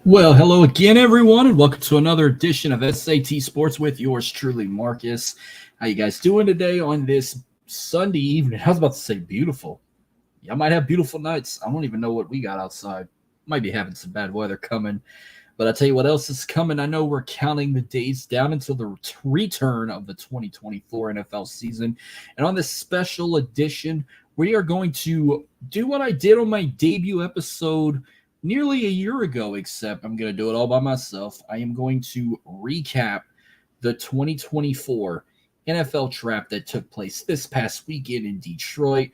Well, hello again, everyone, and welcome to another edition of SAT Sports with yours truly, Marcus. How you guys doing today on this Sunday evening? I was about to say beautiful. Y'all might have beautiful nights. I don't even know what we got outside. Might be having some bad weather coming. But I tell you what else is coming. I know we're counting the days down until the return of the 2024 NFL season. And on this special edition, we are going to do what I did on my debut episode nearly a year ago, except I'm going to do it all by myself. I am going to recap the 2024 NFL draft that took place this past weekend in Detroit.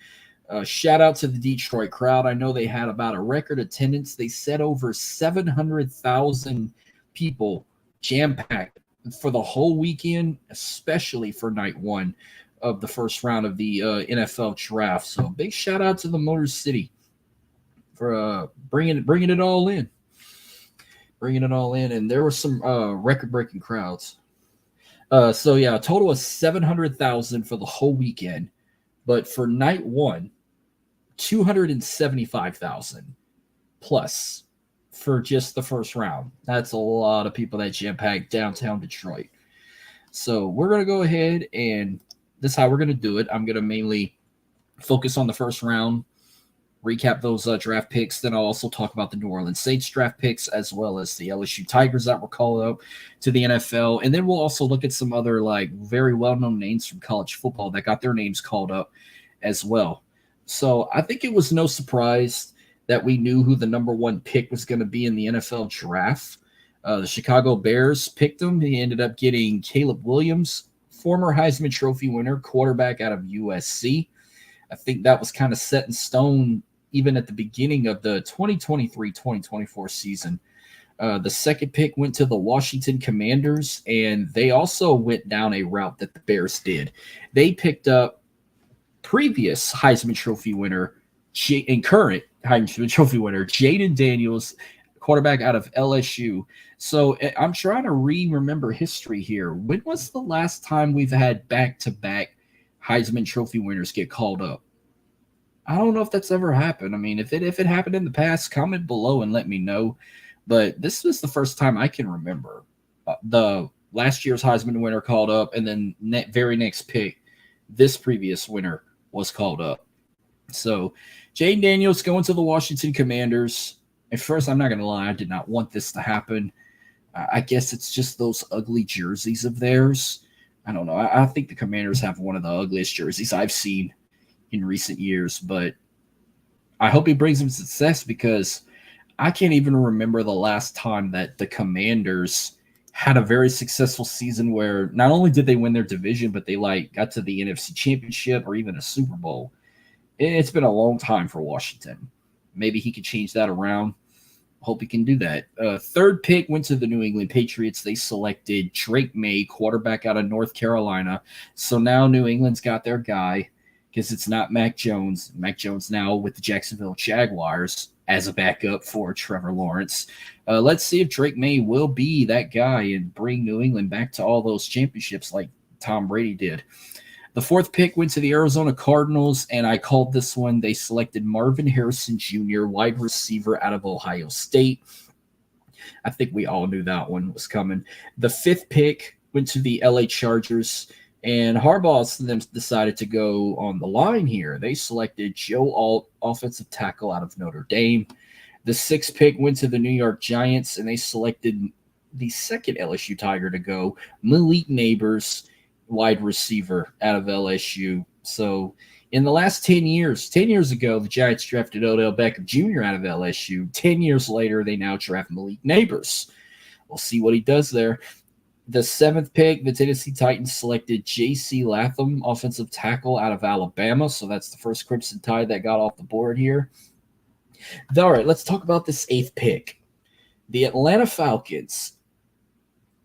Shout out to the Detroit crowd. I know they had about a record attendance. They said over 700,000 people jam packed for the whole weekend, especially for night one of the first round of the NFL draft. So big shout out to the Motor City for bringing it all in, and there were some record breaking crowds. So yeah, a total of 700,000 for the whole weekend, but for night one, 275,000 plus for just the first round. That's a lot of people that jam packed downtown Detroit. So we're gonna go ahead and this is how we're gonna do it. I'm gonna mainly focus on the first round, recap those draft picks. Then I'll also talk about the New Orleans Saints draft picks as well as the LSU Tigers that were called up to the NFL. And then we'll also look at some other like very well-known names from college football that got their names called up as well. So I think it was no surprise that we knew who the number one pick was going to be in the NFL draft. The Chicago Bears picked him. He ended up getting Caleb Williams, former Heisman Trophy winner, quarterback out of USC. I think that was kind of set in stone even at the beginning of the 2023-2024 season. The second pick went to the Washington Commanders, and they also went down a route that the Bears did. They picked up previous Heisman Trophy winner and current Heisman Trophy winner Jayden Daniels, quarterback out of LSU. So I'm trying to remember history here. When was the last time we've had back-to-back Heisman Trophy winners get called up? I don't know if that's ever happened. I mean, if it happened in the past, comment below and let me know. But this was the first time I can remember the last year's Heisman winner called up, and then very next pick, this previous winner was called up. So Jayden Daniels going to the Washington Commanders. At first, I'm not going to lie, I did not want this to happen. I guess it's just those ugly jerseys of theirs. I don't know. I think the Commanders have one of the ugliest jerseys I've seen in recent years, but I hope he brings him success because I can't even remember the last time that the Commanders had a very successful season where not only did they win their division, but they like got to the NFC Championship or even a Super Bowl. It's been a long time for Washington. Maybe he could change that around. Hope he can do that. Third pick went to the New England Patriots. They selected Drake May, quarterback out of North Carolina. So now New England's got their guy because it's not Mac Jones. Mac Jones now with the Jacksonville Jaguars as a backup for Trevor Lawrence. Let's see if Drake May will be that guy and bring New England back to all those championships like Tom Brady did. The fourth pick went to the Arizona Cardinals, and I called this one. They selected Marvin Harrison Jr., wide receiver out of Ohio State. I think we all knew that one was coming. The fifth pick went to the LA Chargers, and Harbaugh decided to go on the line here. They selected Joe Alt, offensive tackle out of Notre Dame. The sixth pick went to the New York Giants, and they selected the second LSU Tiger to go, Malik Nabers, wide receiver out of LSU. So in the last 10 years ago, the Giants drafted Odell Beckham Jr. out of LSU. 10 years later, they now draft Malik Nabers. We'll see what he does there. The seventh pick, the Tennessee Titans selected J.C. Latham, offensive tackle out of Alabama. So that's the first Crimson Tide that got off the board here. All right, let's talk about this eighth pick. The Atlanta Falcons.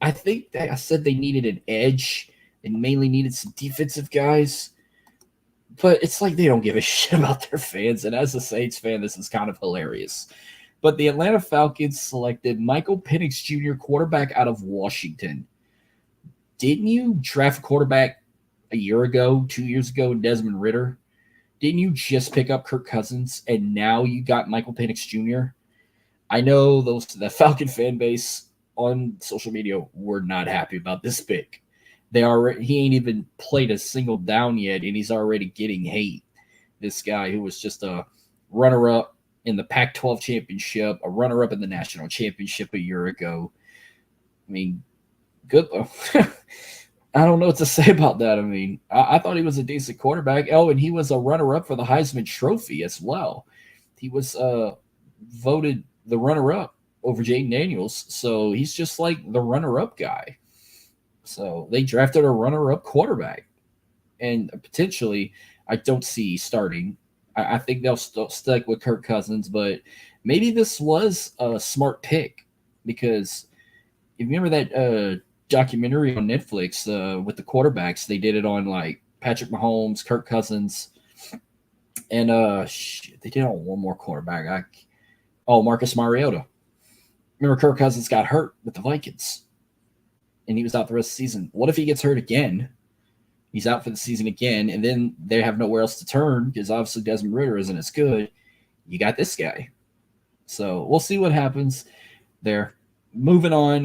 I think that I said they needed an edge and mainly needed some defensive guys. But it's like they don't give a shit about their fans. And as a Saints fan, this is kind of hilarious. But the Atlanta Falcons selected Michael Penix Jr., quarterback out of Washington. Didn't you draft a quarterback a year ago, 2 years ago, Desmond Ridder? Didn't you just pick up Kirk Cousins and now you got Michael Penix Jr.? I know the Falcon fan base on social media were not happy about this pick. He ain't even played a single down yet, and he's already getting hate. This guy who was just a runner up in the Pac-12 championship, a runner up in the national championship a year ago. I mean, good. I don't know what to say about that. I mean, I thought he was a decent quarterback. Oh, and he was a runner up for the Heisman Trophy as well. He was voted the runner up over Jaden Daniels. So he's just like the runner up guy. So they drafted a runner up quarterback. And potentially, I don't see starting. I think they'll stick with Kirk Cousins, but maybe this was a smart pick because if you remember that documentary on Netflix with the quarterbacks, they did it on like Patrick Mahomes, Kirk Cousins, and they did it on one more quarterback. Marcus Mariota. Remember Kirk Cousins got hurt with the Vikings, and he was out the rest of the season. What if he gets hurt again? He's out for the season again, and then they have nowhere else to turn because obviously Desmond Ridder isn't as good. You got this guy. So we'll see what happens there. Moving on,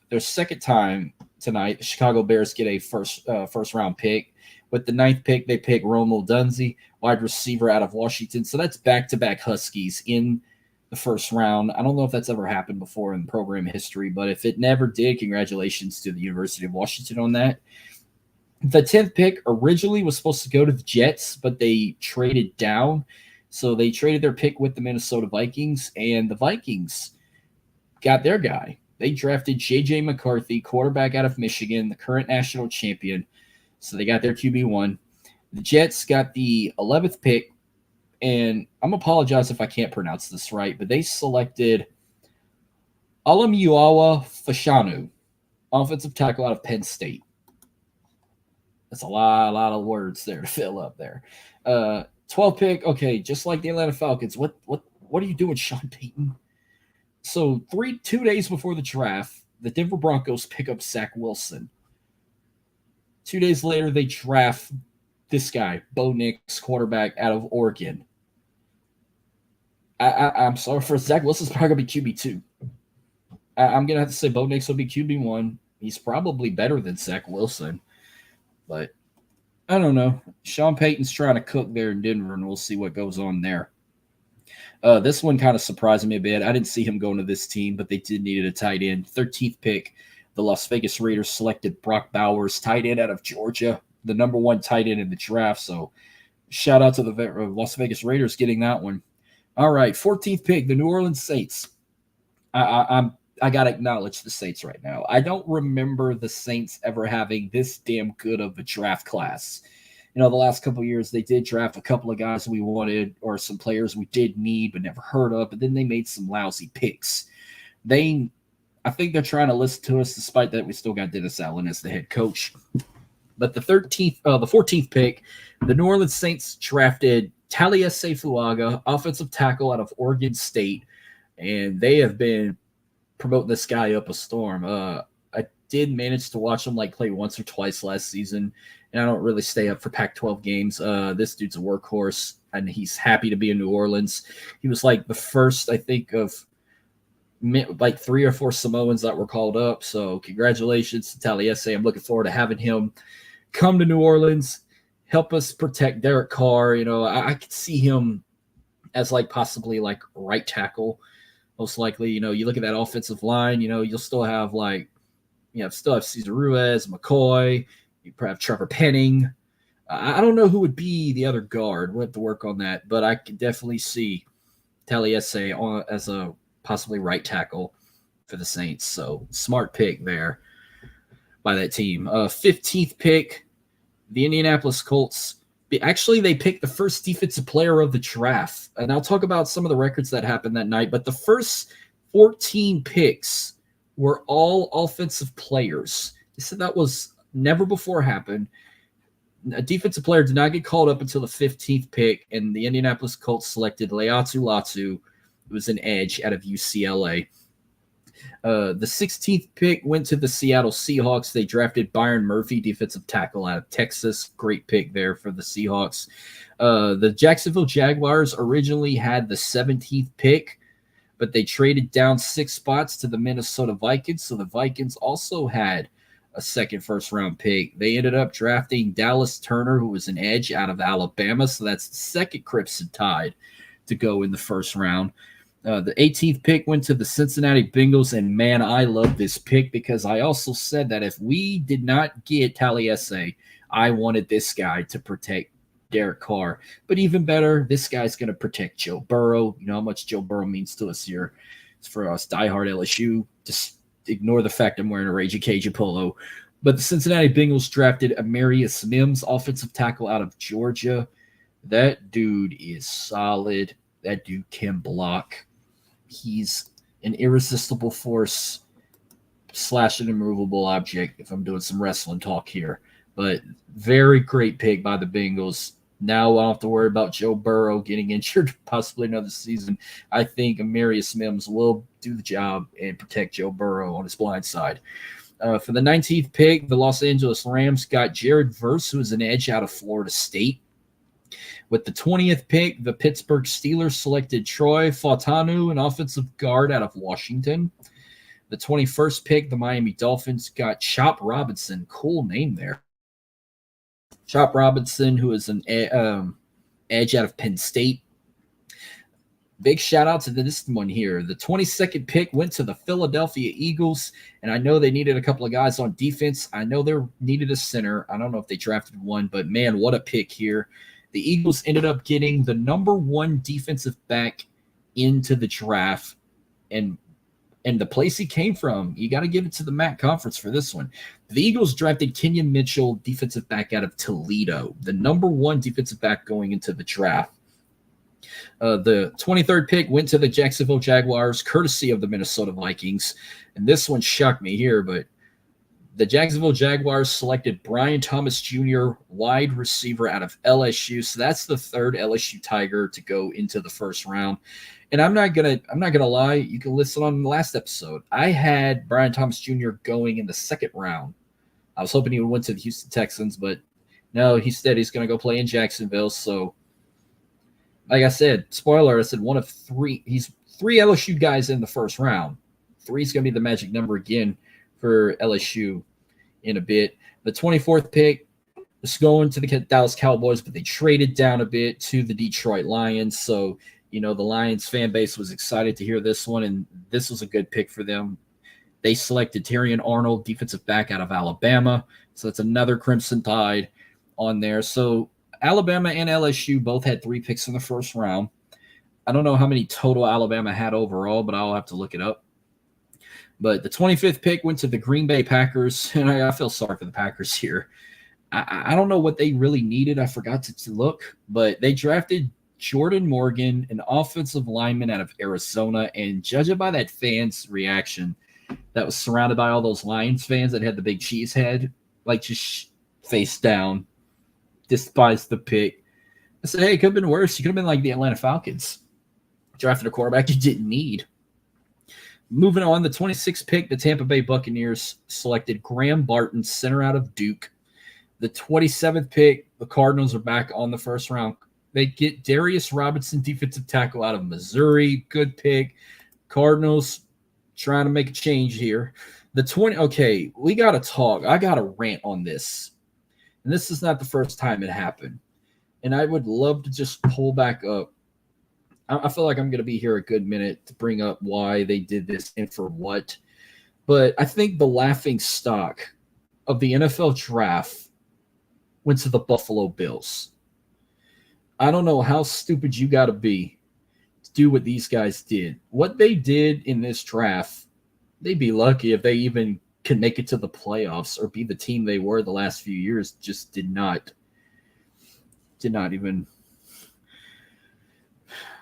their second time tonight, the Chicago Bears get a first round pick. With the 9th pick, they pick Rome Odunze, wide receiver out of Washington. So that's back-to-back Huskies in the first round. I don't know if that's ever happened before in program history, but if it never did, congratulations to the University of Washington on that. The 10th pick originally was supposed to go to the Jets, but they traded down. So they traded their pick with the Minnesota Vikings, and the Vikings got their guy. They drafted J.J. McCarthy, quarterback out of Michigan, the current national champion. So they got their QB1. The Jets got the 11th pick, and I'm apologize if I can't pronounce this right, but they selected Olumuyiwa Fashanu, offensive tackle out of Penn State. That's a lot of words there to fill up there. 12th pick, okay, just like the Atlanta Falcons. What are you doing, Sean Payton? So 2 days before the draft, the Denver Broncos pick up Zach Wilson. 2 days later, they draft this guy, Bo Nix, quarterback out of Oregon. I'm sorry for Zach Wilson's probably going to be QB2. I'm going to have to say Bo Nix will be QB1. He's probably better than Zach Wilson. But I don't know. Sean Payton's trying to cook there in Denver, and we'll see what goes on there. This one kind of surprised me a bit. I didn't see him going to this team, but they did need a tight end. 13th pick, the Las Vegas Raiders selected Brock Bowers, tight end out of Georgia, the number 1 tight end in the draft. So shout out to the Las Vegas Raiders getting that one. All right, 14th pick, the New Orleans Saints. I got to acknowledge the Saints right now. I don't remember the Saints ever having this damn good of a draft class. The last couple of years, they did draft a couple of guys we wanted or some players we did need but never heard of, but then they made some lousy picks. I think they're trying to listen to us despite that we still got Dennis Allen as the head coach. But the 14th pick, the New Orleans Saints drafted Taliesin Fuaga, offensive tackle out of Oregon State, and they have been promoting this guy up a storm. I did manage to watch him play once or twice last season, and I don't really stay up for Pac-12 games. This dude's a workhorse, and he's happy to be in New Orleans. He was the first, I think, of 3 or 4 Samoans that were called up. So congratulations to Taliesin. I'm looking forward to having him come to New Orleans, help us protect Derek Carr. I could see him as possibly right tackle. Most likely, you look at that offensive line, you'll still have still have Cesar Ruiz, McCoy, you probably have Trevor Penning. I don't know who would be the other guard. We'll have to work on that, but I could definitely see Taliesin as a possibly right tackle for the Saints. So smart pick there by that team. 15th pick, the Indianapolis Colts. Actually, they picked the first defensive player of the draft. And I'll talk about some of the records that happened that night. But the first 14 picks were all offensive players. They said that was never before happened. A defensive player did not get called up until the 15th pick, and the Indianapolis Colts selected Laiatu Latu, who was an edge out of UCLA. The 16th pick went to the Seattle Seahawks. They drafted Byron Murphy, defensive tackle out of Texas. Great pick there for the Seahawks. The Jacksonville Jaguars originally had the 17th pick, but they traded down 6 spots to the Minnesota Vikings. So the Vikings also had a second first-round pick. They ended up drafting Dallas Turner, who was an edge out of Alabama. So that's the second Crimson Tide to go in the first round. The 18th pick went to the Cincinnati Bengals, and man, I love this pick because I also said that if we did not get Taliesin, I wanted this guy to protect Derek Carr. But even better, this guy's going to protect Joe Burrow. You know how much Joe Burrow means to us here. It's for us diehard LSU. Just ignore the fact I'm wearing a Raging Cajun polo. But the Cincinnati Bengals drafted Amarius Mims, offensive tackle out of Georgia. That dude is solid. That dude can block. He's an irresistible force / an immovable object, if I'm doing some wrestling talk here. But very great pick by the Bengals. Now I don't have to worry about Joe Burrow getting injured possibly another season. I think Amarius Mims will do the job and protect Joe Burrow on his blind side. For the 19th pick, the Los Angeles Rams got Jared Verse, who is an edge out of Florida State. With the 20th pick, the Pittsburgh Steelers selected Troy Fautanu, an offensive guard out of Washington. The 21st pick, the Miami Dolphins got Chop Robinson. Cool name there. Chop Robinson, who is an edge out of Penn State. Big shout out to this one here. The 22nd pick went to the Philadelphia Eagles, and I know they needed a couple of guys on defense. I know they needed a center. I don't know if they drafted one, but man, what a pick here. The Eagles ended up getting the number 1 defensive back into the draft, and the place he came from, you got to give it to the MAC conference for this one. The Eagles drafted Kenyon Mitchell, defensive back out of Toledo, the number 1 defensive back going into the draft. The 23rd pick went to the Jacksonville Jaguars, courtesy of the Minnesota Vikings. And this one shocked me here, but the Jacksonville Jaguars selected Brian Thomas Jr., wide receiver out of LSU. So that's the 3rd LSU Tiger to go into the first round. And I'm not gonna lie. You can listen on the last episode. I had Brian Thomas Jr. going in the 2nd round. I was hoping he would went to the Houston Texans, but no, he said he's going to go play in Jacksonville. So, like I said, spoiler, I said one of 3. He's 3 LSU guys in the first round. 3 is going to be the magic number again for LSU in a bit. The 24th pick was going to the Dallas Cowboys, but they traded down a bit to the Detroit Lions. So, you know, the Lions fan base was excited to hear this one, and this was a good pick for them. They selected Terrion Arnold, defensive back out of Alabama. So that's another Crimson Tide on there. So Alabama and LSU both had 3 picks in the first round. I don't know how many total Alabama had overall, but I'll have to look it up. But the 25th pick went to the Green Bay Packers, and I feel sorry for the Packers here. I don't know what they really needed. I forgot to look, but they drafted Jordan Morgan, an offensive lineman out of Arizona, and judging by that fan's reaction that was surrounded by all those Lions fans that had the big cheese head, like just face down, despised the pick. I said, hey, it could have been worse. You could have been like the Atlanta Falcons, drafted a quarterback you didn't need. Moving on, the 26th pick, the Tampa Bay Buccaneers selected Graham Barton, center out of Duke. The 27th pick, the Cardinals are back on the first round. They get Darius Robinson, defensive tackle out of Missouri. Good pick. Cardinals trying to make a change here. Okay, we got to talk. I got to rant on this. And this is not the first time it happened. And I would love to just pull back up. I feel like I'm going to be here a good minute to bring up why they did this and for what. But I think the laughing stock of the NFL draft went to the Buffalo Bills. I don't know how stupid you got to be to do what these guys did. What they did in this draft, they'd be lucky if they even could make it to the playoffs or be the team they were the last few years. Just did not even.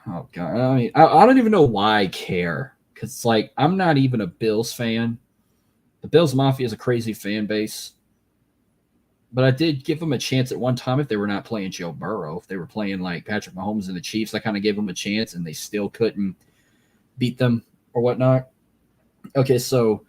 Oh, God. I mean, I don't even know why I care. Because, it's like, I'm not even a Bills fan. The Bills Mafia is a crazy fan base. But I did give them a chance at one time if they were not playing Joe Burrow. If they were playing, like, Patrick Mahomes and the Chiefs, I kind of gave them a chance, and they still couldn't beat them or whatnot. Okay, so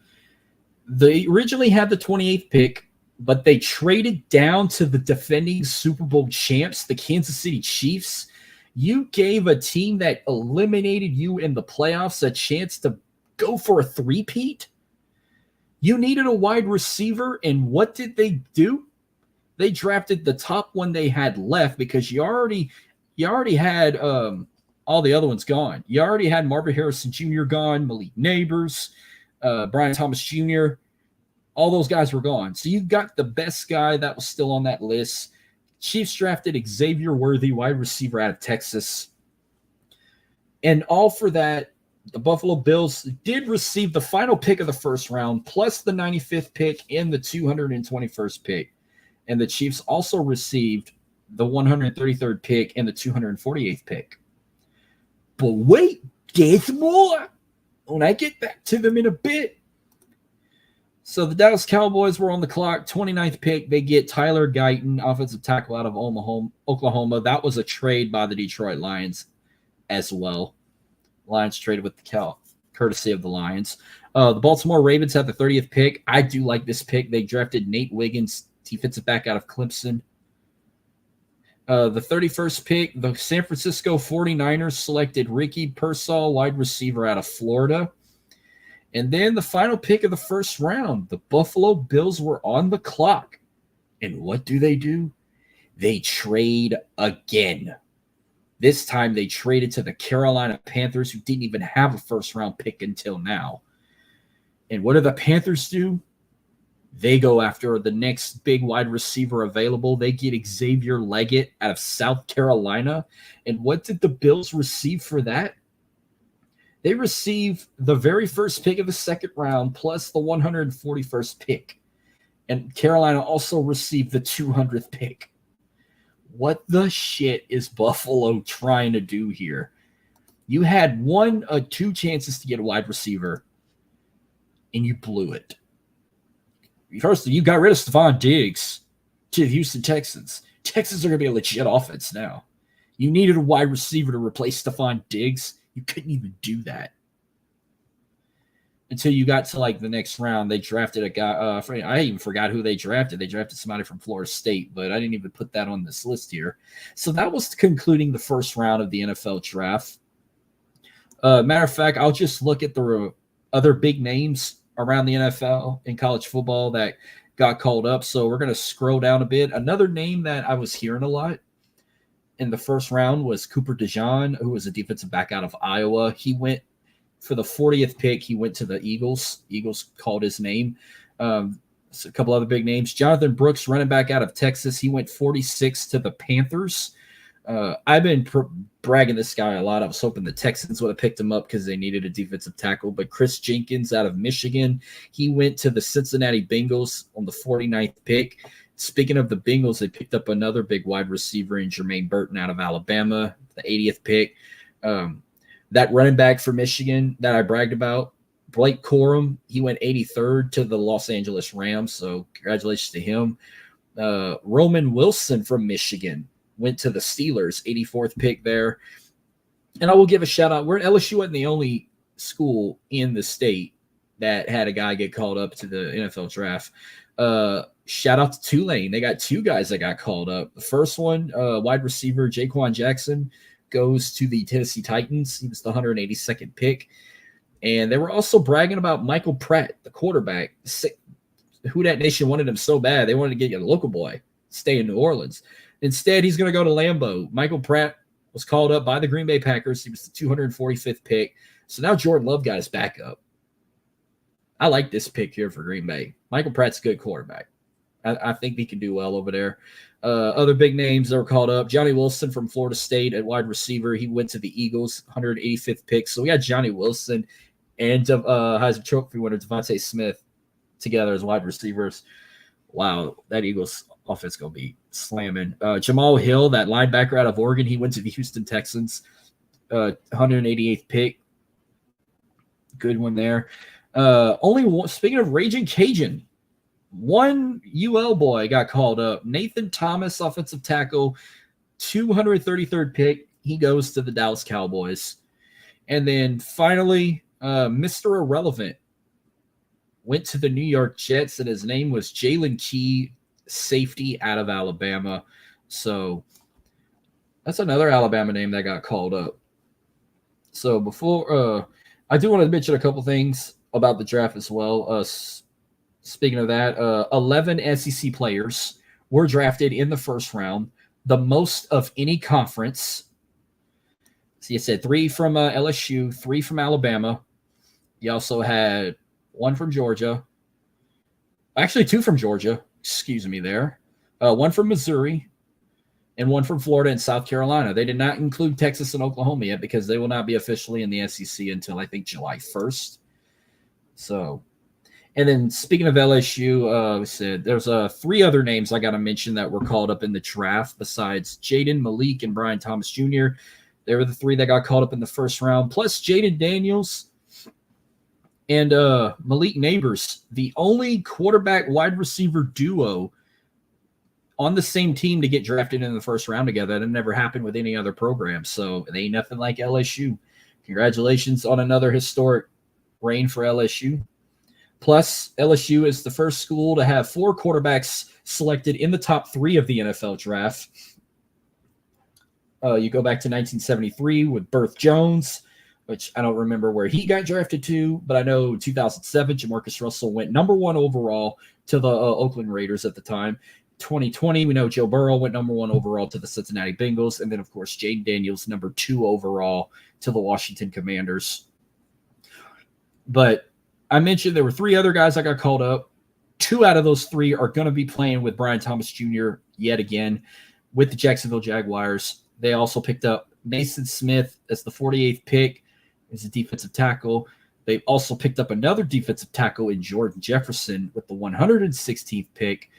they originally had the 28th pick, but they traded down to the defending Super Bowl champs, the Kansas City Chiefs, You gave a team that eliminated you in the playoffs a chance to go for a three-peat? You needed a wide receiver, and what did they do? They drafted the top one they had left because you already had all the other ones gone. You already had Marvin Harrison Jr. gone, Malik Neighbors, Brian Thomas Jr. All those guys were gone. So you got the best guy that was still on that list. Chiefs drafted Xavier Worthy, wide receiver out of Texas. And all for that, the Buffalo Bills did receive the final pick of the first round, plus the 95th pick and the 221st pick. And the Chiefs also received the 133rd pick and the 248th pick. But wait, there's more. When I get back to them in a bit. So the Dallas Cowboys were on the clock, 29th pick. They get Tyler Guyton, offensive tackle out of Oklahoma. That was a trade by the Detroit Lions as well. Lions traded with the courtesy of the Lions. The Baltimore Ravens had the 30th pick. I do like this pick. They drafted Nate Wiggins, defensive back out of Clemson. The 31st pick, the San Francisco 49ers selected Ricky Pearsall, wide receiver out of Florida. And then the final pick of the first round, the Buffalo Bills were on the clock. And what do? They trade again. This time they traded to the Carolina Panthers, who didn't even have a first-round pick until now. And what do the Panthers do? They go after the next big wide receiver available. They get Xavier Leggett out of South Carolina. And what did the Bills receive for that? They receive the very first pick of the second round plus the 141st pick. And Carolina also received the 200th pick. What the shit is Buffalo trying to do here? You had two chances to get a wide receiver, and you blew it. First, you got rid of Stephon Diggs to the Houston Texans. Texans are going to be a legit offense now. You needed a wide receiver to replace Stephon Diggs. You couldn't even do that. Until you got to the next round, they drafted a guy. I even forgot who they drafted. They drafted somebody from Florida State, but I didn't even put that on this list here. So that was concluding the first round of the NFL draft. Matter of fact, I'll just look at the other big names around the NFL and college football that got called up. So we're going to scroll down a bit. Another name that I was hearing a lot in the first round was Cooper DeJean, who was a defensive back out of Iowa. He went for the 40th pick. He went to the Eagles. Eagles called his name. So a couple other big names. Jonathan Brooks, running back out of Texas. He went 46 to the Panthers. I've been bragging this guy a lot. I was hoping the Texans would have picked him up because they needed a defensive tackle. But Chris Jenkins out of Michigan, he went to the Cincinnati Bengals on the 49th pick. Speaking of the Bengals, they picked up another big wide receiver in Jermaine Burton out of Alabama, the 80th pick. That running back for Michigan that I bragged about, Blake Corum, he went 83rd to the Los Angeles Rams, so congratulations to him. Roman Wilson from Michigan went to the Steelers, 84th pick there. And I will give a shout-out. LSU wasn't the only school in the state that had a guy get called up to the NFL draft. Shout out to Tulane. They got two guys that got called up. The first one, wide receiver Jaquan Jackson, goes to the Tennessee Titans. He was the 182nd pick. And they were also bragging about Michael Pratt, the quarterback. Who that nation wanted him so bad. They wanted to get a local boy, stay in New Orleans. Instead, he's going to go to Lambeau. Michael Pratt was called up by the Green Bay Packers. He was the 245th pick. So now Jordan Love got his backup. I like this pick here for Green Bay. Michael Pratt's a good quarterback. I think he can do well over there. Other big names that were called up. Johnny Wilson from Florida State at wide receiver. He went to the Eagles, 185th pick. So we got Johnny Wilson and Heisman Trophy winner Devontae Smith together as wide receivers. Wow, that Eagles offense going to be slamming. Jamal Hill, that linebacker out of Oregon, he went to the Houston Texans, 188th pick. Good one there. Only one, speaking of Raging Cajun, one UL boy got called up. Nathan Thomas, offensive tackle, 233rd pick. He goes to the Dallas Cowboys. And then finally, Mr. Irrelevant went to the New York Jets, and his name was Jalen Key, safety out of Alabama. So That's another Alabama name that got called up. So before, I do want to mention a couple things about the draft as well. Speaking of that, 11 SEC players were drafted in the first round, the most of any conference. So you said three from LSU, three from Alabama. You also had one from Georgia, actually two from Georgia. Excuse me, there. One from Missouri, and one from Florida and South Carolina. They did not include Texas and Oklahoma yet because they will not be officially in the SEC until I think July 1st. So, and then speaking of LSU, we said there's three other names I got to mention that were called up in the draft besides Jaden, Malik, and Brian Thomas Jr. They were the three that got called up in the first round, plus Jaden Daniels and Malik Neighbors, the only quarterback wide receiver duo on the same team to get drafted in the first round together. That never happened with any other program. So it ain't nothing like LSU. Congratulations on another historic reign for LSU. Plus, LSU is the first school to have four quarterbacks selected in the top three of the NFL draft. You go back to 1973 with Berth Jones, which I don't remember where he got drafted to, but I know 2007, Jamarcus Russell went number one overall to the Oakland Raiders at the time. 2020, we know Joe Burrow went number one overall to the Cincinnati Bengals. And then, of course, Jaden Daniels, number two overall to the Washington Commanders. But I mentioned there were three other guys that got called up. Two out of those three are going to be playing with Brian Thomas Jr. yet again with the Jacksonville Jaguars. They also picked up Mason Smith as the 48th pick as a defensive tackle. They also picked up another defensive tackle in Jordan Jefferson with the 116th pick.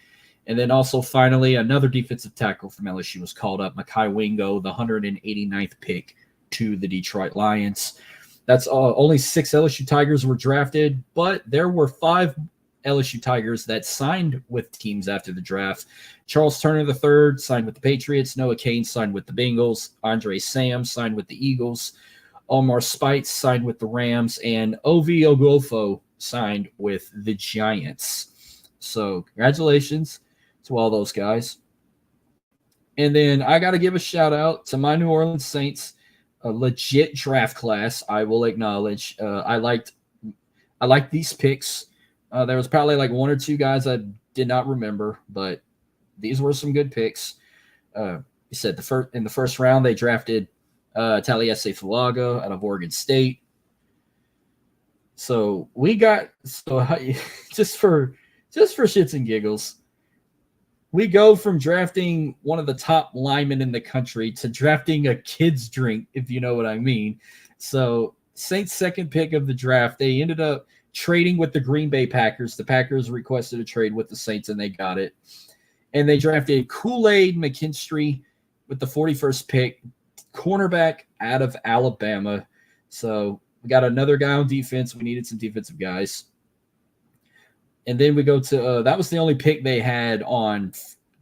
And then also finally another defensive tackle from LSU was called up, Mekhi Wingo, the 189th pick to the Detroit Lions. That's only 6 LSU Tigers were drafted, but there were 5 LSU Tigers that signed with teams after the draft. Charles Turner III signed with the Patriots. Noah Cain signed with the Bengals. Andre Sam signed with the Eagles. Omar Speights signed with the Rams. And Ovi Ogofo signed with the Giants. So congratulations to all those guys. And then I got to give a shout out to my New Orleans Saints, a legit draft class. I will acknowledge. I liked these picks. There was probably like one or two guys I did not remember, but these were some good picks. You said in the first round they drafted Taliesin Fulaga out of Oregon State. So we got just for shits and giggles, we go from drafting one of the top linemen in the country to drafting a kid's drink, if you know what I mean. So Saints' second pick of the draft, they ended up trading with the Green Bay Packers. The Packers requested a trade with the Saints, and they got it. And they drafted Kool-Aid McKinstry with the 41st pick, cornerback out of Alabama. So we got another guy on defense. We needed some defensive guys. And then we go to that was the only pick they had on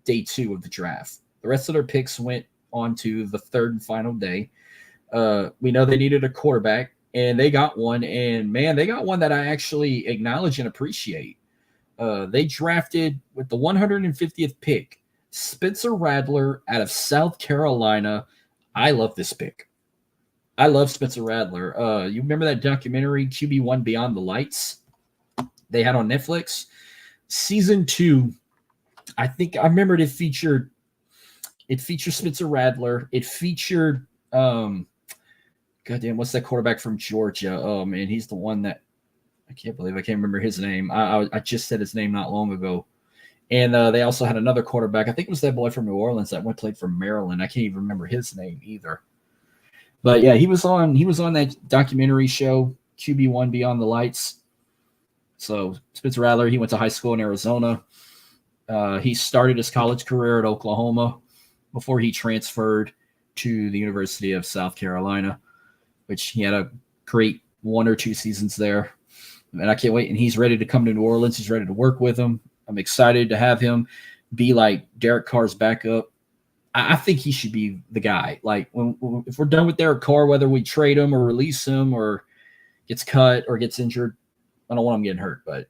day 2 of the draft. The rest of their picks went on to the third and final day. We know they needed a quarterback, and they got one. And, man, they got one that I actually acknowledge and appreciate. They drafted with the 150th pick, Spencer Rattler out of South Carolina. I love this pick. I love Spencer Rattler. You remember that documentary, QB1 Beyond the Lights? They had on Netflix. Season 2, I think I remembered it featured Spencer Rattler. It featured goddamn, what's that quarterback from Georgia? Oh man, he's the one that I can't believe I can't remember his name. I just said his name not long ago. And they also had another quarterback. I think it was that boy from New Orleans that played for Maryland. I can't even remember his name either. But yeah, he was on that documentary show, QB1 Beyond the Lights. So Spencer Rattler, he went to high school in Arizona. He started his college career at Oklahoma before he transferred to the University of South Carolina, which he had a great 1 or 2 seasons there. And I can't wait. And he's ready to come to New Orleans. He's ready to work with him. I'm excited to have him be like Derek Carr's backup. I think he should be the guy. Like if we're done with Derek Carr, whether we trade him or release him or gets cut or gets injured, I don't want him getting hurt, but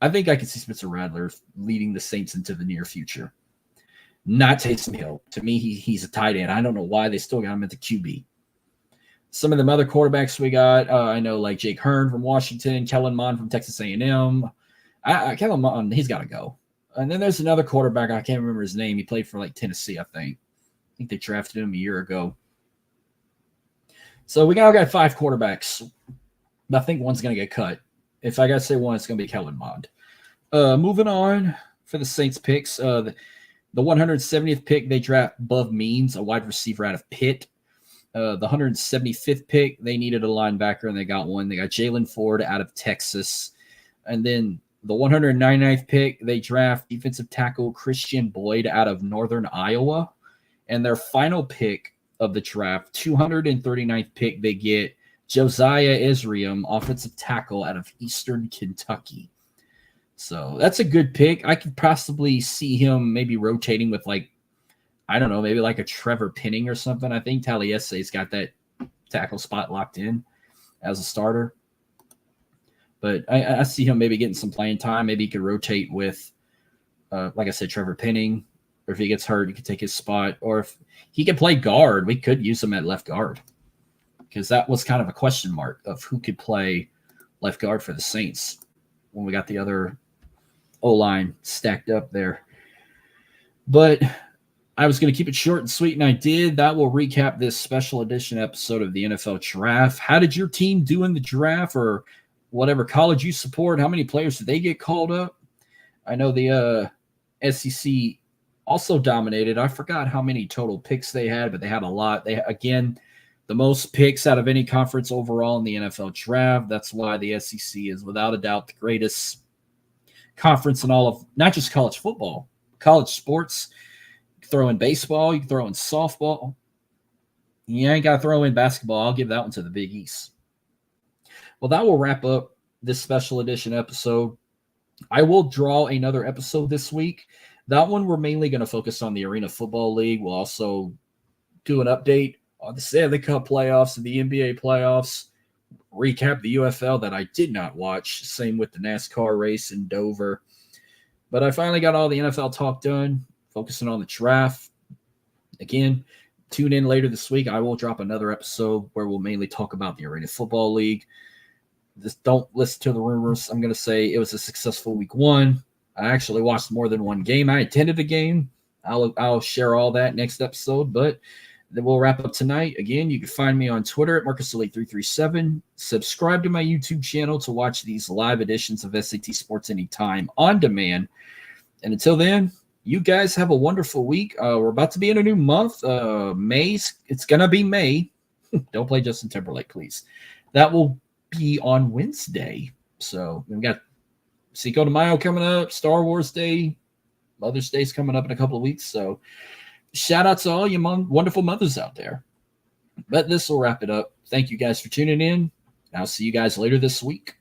I think I can see Spencer Rattler leading the Saints into the near future. Not Taysom Hill. To me, he's a tight end. I don't know why they still got him at the QB. Some of them other quarterbacks we got, I know like Jake Hearn from Washington, Kellen Mond from Texas A&M. Kellen Mond, he's got to go. And then there's another quarterback. I can't remember his name. He played for like Tennessee, I think. I think they drafted him a year ago. So we now got 5 quarterbacks. I think one's going to get cut. If I got to say one, it's going to be Kellen Mond. Moving on for the Saints picks. The 170th pick, they draft Bub Means, a wide receiver out of Pitt. The 175th pick, they needed a linebacker, and they got one. They got Jalen Ford out of Texas. And then the 199th pick, they draft defensive tackle Christian Boyd out of Northern Iowa. And their final pick of the draft, 239th pick, they get Josiah Israem, offensive tackle out of Eastern Kentucky. So that's a good pick. I could possibly see him maybe rotating with like, I don't know, maybe like a Trevor Penning or something. I think Taliese's got that tackle spot locked in as a starter. But I see him maybe getting some playing time. Maybe he could rotate with, like I said, Trevor Penning. Or if he gets hurt, he could take his spot. Or if he could play guard, we could use him at left guard. Because that was kind of a question mark of who could play left guard for the Saints when we got the other O-line stacked up there. But I was going to keep it short and sweet, and I did. That will recap this special edition episode of the NFL Draft. How did your team do in the draft, or whatever college you support? How many players did they get called up? I know the SEC also dominated. I forgot how many total picks they had, but they had a lot. They, again, the most picks out of any conference overall in the NFL Draft. That's why the SEC is without a doubt the greatest conference in all of, not just college football, college sports. Throw in baseball, you can throw in softball. You ain't got to throw in basketball. I'll give that one to the Big East. Well, that will wrap up this special edition episode. I will draw another episode this week. That one, we're mainly going to focus on the Arena Football League. We'll also do an update on the Stanley Cup playoffs and the NBA playoffs, recap the UFL that I did not watch, same with the NASCAR race in Dover. But I finally got all the NFL talk done. Focusing on the draft. Again, tune in later this week. I will drop another episode where we'll mainly talk about the Arena Football League. Just don't listen to the rumors. I'm going to say it was a successful week 1. I actually watched more than one game. I attended a game. I'll share all that next episode, but then we'll wrap up tonight. Again, you can find me on Twitter at MarcusElite337. Subscribe to my YouTube channel to watch these live editions of SAT Sports Anytime on demand. And until then, you guys have a wonderful week. We're about to be in a new month. May. It's going to be May. Don't play Justin Timberlake, please. That will be on Wednesday. So we've got Cinco de Mayo coming up, Star Wars Day, Mother's Day's coming up in a couple of weeks. So shout out to all you wonderful mothers out there. But this will wrap it up. Thank you guys for tuning in. I'll see you guys later this week.